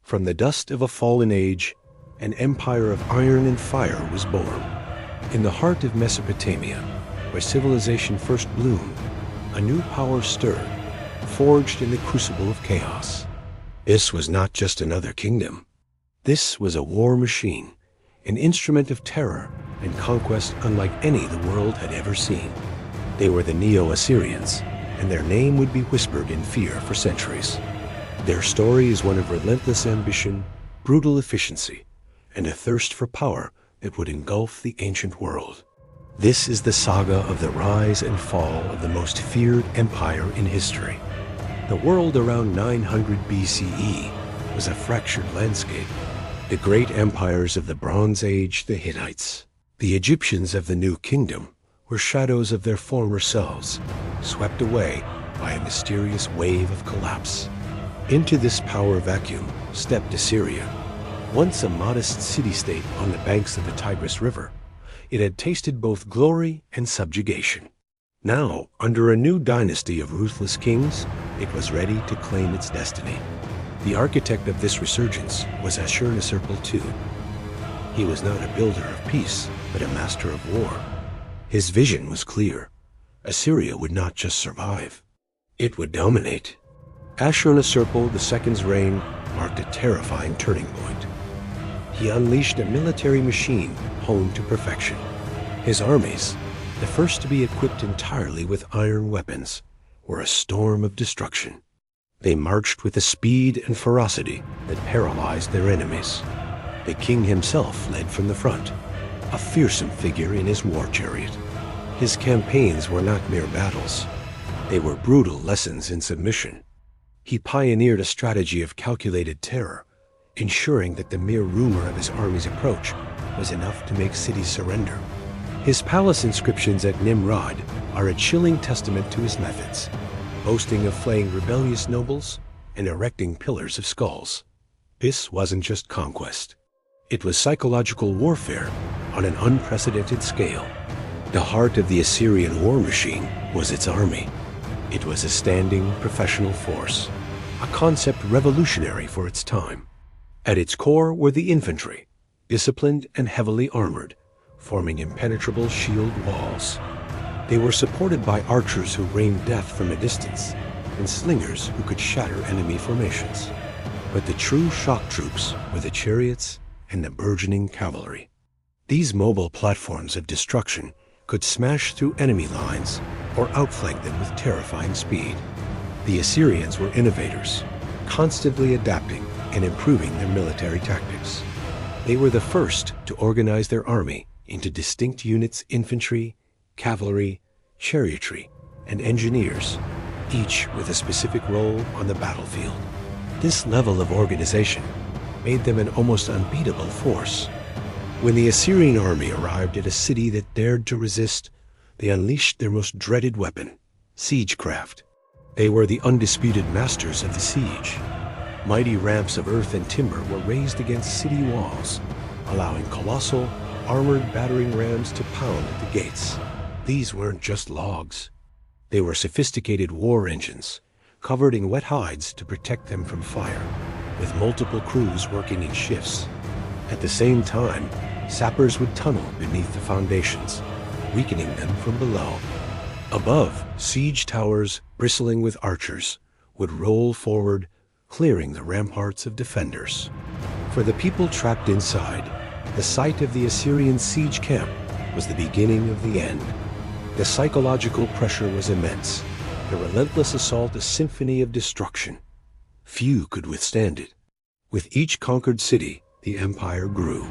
From the dust of a fallen age, an empire of iron and fire was born. In the heart of Mesopotamia, where civilization first bloomed, a new power stirred, forged in the crucible of chaos. This was not just another kingdom. This was a war machine, an instrument of terror and conquest unlike any the world had ever seen. They were the Neo-Assyrians, and their name would be whispered in fear for centuries. Their story is one of relentless ambition, brutal efficiency, and a thirst for power that would engulf the ancient world. This is the saga of the rise and fall of the most feared empire in history. The world around 900 BCE was a fractured landscape. The great empires of the Bronze Age, the Hittites, the Egyptians of the New Kingdom, were shadows of their former selves, swept away by a mysterious wave of collapse. Into this power vacuum stepped Assyria. Once a modest city-state on the banks of the Tigris River, it had tasted both glory and subjugation. Now, under a new dynasty of ruthless kings, it was ready to claim its destiny. The architect of this resurgence was Ashurnasirpal II. He was not a builder of peace, but a master of war. His vision was clear. Assyria would not just survive, it would dominate. Ashurnasirpal II's reign marked a terrifying turning point. He unleashed a military machine honed to perfection. His armies, the first to be equipped entirely with iron weapons, were a storm of destruction. They marched with a speed and ferocity that paralyzed their enemies. The king himself led from the front, a fearsome figure in his war chariot. His campaigns were not mere battles. They were brutal lessons in submission. He pioneered a strategy of calculated terror, ensuring that the mere rumor of his army's approach was enough to make cities surrender. His palace inscriptions at Nimrod are a chilling testament to his methods, boasting of flaying rebellious nobles and erecting pillars of skulls. This wasn't just conquest. It was psychological warfare on an unprecedented scale. The heart of the Assyrian war machine was its army. It was a standing, professional force, a concept revolutionary for its time. At its core were the infantry, disciplined and heavily armored, forming impenetrable shield walls. They were supported by archers who rained death from a distance, and slingers who could shatter enemy formations. But the true shock troops were the chariots and the burgeoning cavalry. These mobile platforms of destruction could smash through enemy lines or outflank them with terrifying speed. The Assyrians were innovators, constantly adapting and improving their military tactics. They were the first to organize their army into distinct units: infantry, cavalry, chariotry, and engineers, each with a specific role on the battlefield. This level of organization made them an almost unbeatable force. When the Assyrian army arrived at a city that dared to resist, they unleashed their most dreaded weapon, siegecraft. They were the undisputed masters of the siege. Mighty ramps of earth and timber were raised against city walls, allowing colossal, armored battering rams to pound at the gates. These weren't just logs. They were sophisticated war engines, covered in wet hides to protect them from fire, with multiple crews working in shifts. At the same time, sappers would tunnel beneath the foundations, weakening them from below. Above, siege towers, bristling with archers, would roll forward, clearing the ramparts of defenders. For the people trapped inside, the sight of the Assyrian siege camp was the beginning of the end. The psychological pressure was immense, the relentless assault a symphony of destruction. Few could withstand it. With each conquered city, the empire grew.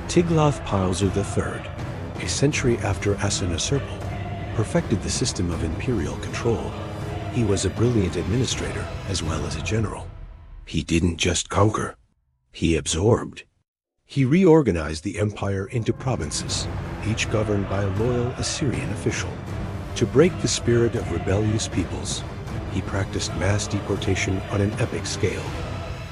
Tiglath-Pileser III, a century after Ashurnasirpal, perfected the system of imperial control. He was a brilliant administrator as well as a general. He didn't just conquer, he absorbed. He reorganized the empire into provinces, each governed by a loyal Assyrian official. To break the spirit of rebellious peoples, he practiced mass deportation on an epic scale.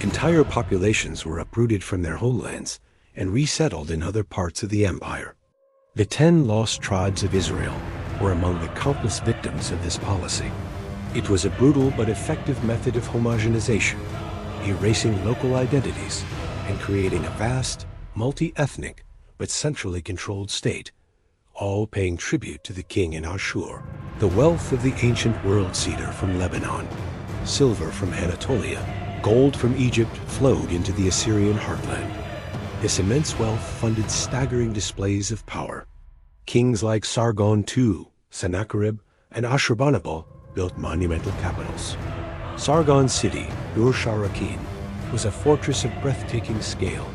Entire populations were uprooted from their homelands and resettled in other parts of the empire. The 10 lost tribes of Israel were among the countless victims of this policy. It was a brutal but effective method of homogenization, erasing local identities and creating a vast, multi-ethnic, but centrally controlled state, all paying tribute to the king in Ashur. The wealth of the ancient world cedar from Lebanon, silver from Anatolia, gold from Egypt flowed into the Assyrian heartland. This immense wealth funded staggering displays of power. Kings like Sargon II, Sennacherib, and Ashurbanipal built monumental capitals. Sargon's city, Ur-Sharakin, was a fortress of breathtaking scale,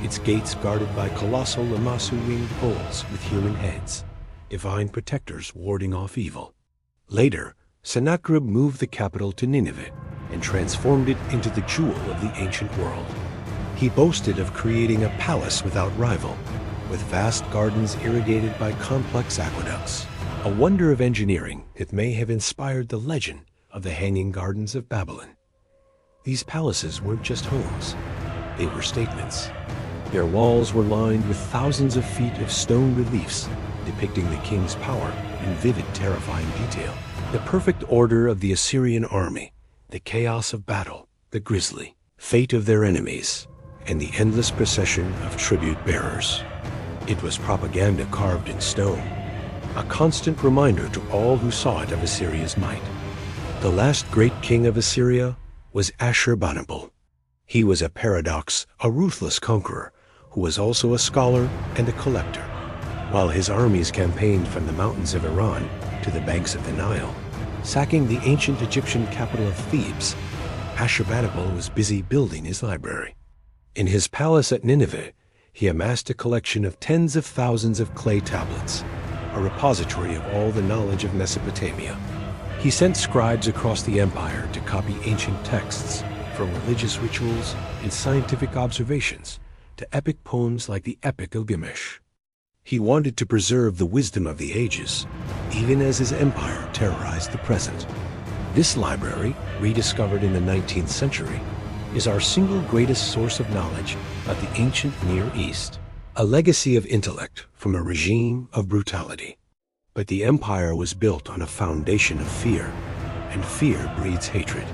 its gates guarded by colossal Lamassu-winged bulls with human heads, divine protectors warding off evil. Later, Sennacherib moved the capital to Nineveh and transformed it into the jewel of the ancient world. He boasted of creating a palace without rival, with vast gardens irrigated by complex aqueducts, a wonder of engineering that may have inspired the legend of the Hanging Gardens of Babylon. These palaces weren't just homes, they were statements. Their walls were lined with thousands of feet of stone reliefs depicting the king's power in vivid, terrifying detail. The perfect order of the Assyrian army, the chaos of battle, the grisly fate of their enemies, and the endless procession of tribute bearers. It was propaganda carved in stone, a constant reminder to all who saw it of Assyria's might. The last great king of Assyria was Ashurbanipal. He was a paradox, a ruthless conqueror, who was also a scholar and a collector. While his armies campaigned from the mountains of Iran to the banks of the Nile, sacking the ancient Egyptian capital of Thebes, Ashurbanipal was busy building his library. In his palace at Nineveh, he amassed a collection of tens of thousands of clay tablets, a repository of all the knowledge of Mesopotamia. He sent scribes across the empire to copy ancient texts, from religious rituals and scientific observations to epic poems like the Epic of Gilgamesh. He wanted to preserve the wisdom of the ages, even as his empire terrorized the present. This library, rediscovered in the 19th century, is our single greatest source of knowledge about the ancient Near East, a legacy of intellect from a regime of brutality. But the empire was built on a foundation of fear, and fear breeds hatred.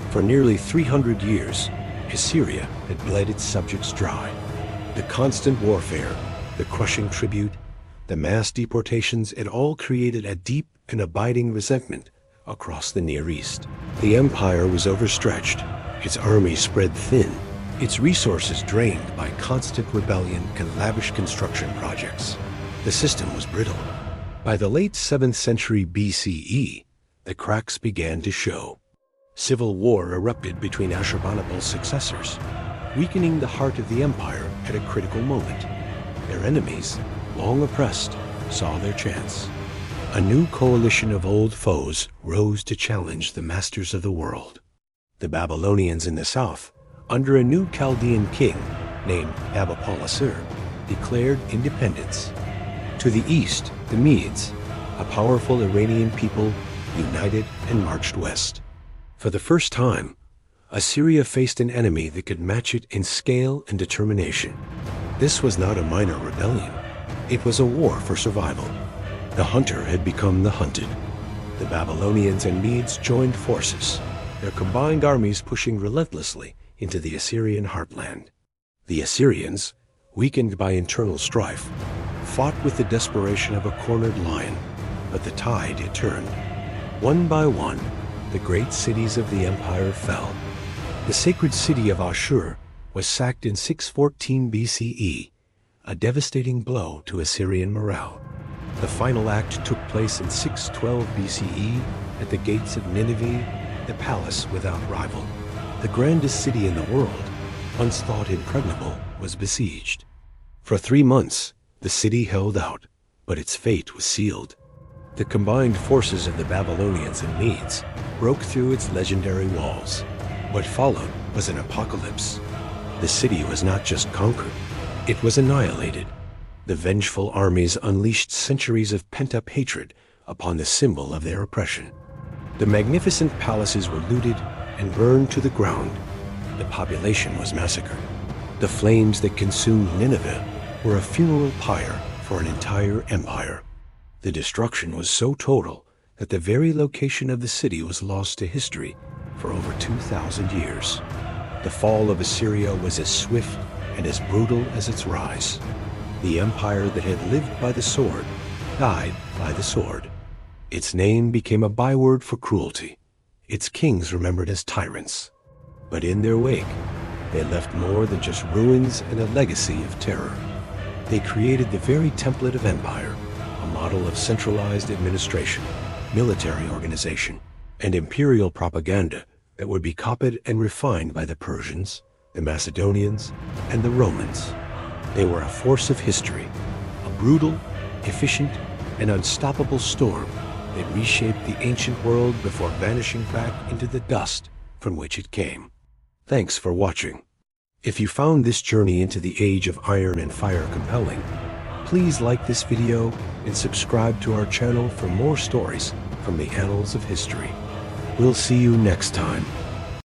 For nearly 300 years, Assyria had bled its subjects dry. The constant warfare, the crushing tribute, the mass deportations, it all created a deep and abiding resentment across the Near East. The empire was overstretched, its army spread thin, its resources drained by constant rebellion and lavish construction projects. The system was brittle. By the late 7th century BCE, the cracks began to show. Civil war erupted between Ashurbanipal's successors, weakening the heart of the empire at a critical moment. Their enemies, long oppressed, saw their chance. A new coalition of old foes rose to challenge the masters of the world. The Babylonians in the south, under a new Chaldean king named Nabopolassar, declared independence. To the east, the Medes, a powerful Iranian people, united and marched west. For the first time, Assyria faced an enemy that could match it in scale and determination. This was not a minor rebellion. It was a war for survival. The hunter had become the hunted. The Babylonians and Medes joined forces, their combined armies pushing relentlessly into the Assyrian heartland. The Assyrians, weakened by internal strife, fought with the desperation of a cornered lion, but the tide had turned. One by one, the great cities of the empire fell. The sacred city of Ashur was sacked in 614 BCE, a devastating blow to Assyrian morale. The final act took place in 612 BCE at the gates of Nineveh, the palace without rival. The grandest city in the world, once thought impregnable, was besieged. For 3 months, the city held out, but its fate was sealed. The combined forces of the Babylonians and Medes broke through its legendary walls. What followed was an apocalypse. The city was not just conquered, it was annihilated. The vengeful armies unleashed centuries of pent-up hatred upon the symbol of their oppression. The magnificent palaces were looted and burned to the ground. The population was massacred. The flames that consumed Nineveh were a funeral pyre for an entire empire. The destruction was so total that the very location of the city was lost to history for over 2,000 years. The fall of Assyria was as swift and as brutal as its rise. The empire that had lived by the sword died by the sword. Its name became a byword for cruelty, its kings remembered as tyrants. But in their wake, they left more than just ruins and a legacy of terror. They created the very template of empire, a model of centralized administration, military organization, and imperial propaganda that would be copied and refined by the Persians, the Macedonians, and the Romans. They were a force of history, a brutal, efficient, and unstoppable storm that reshaped the ancient world before vanishing back into the dust from which it came. Thanks for watching. If you found this journey into the age of iron and fire compelling, please like this video and subscribe to our channel for more stories from the annals of history. We'll see you next time.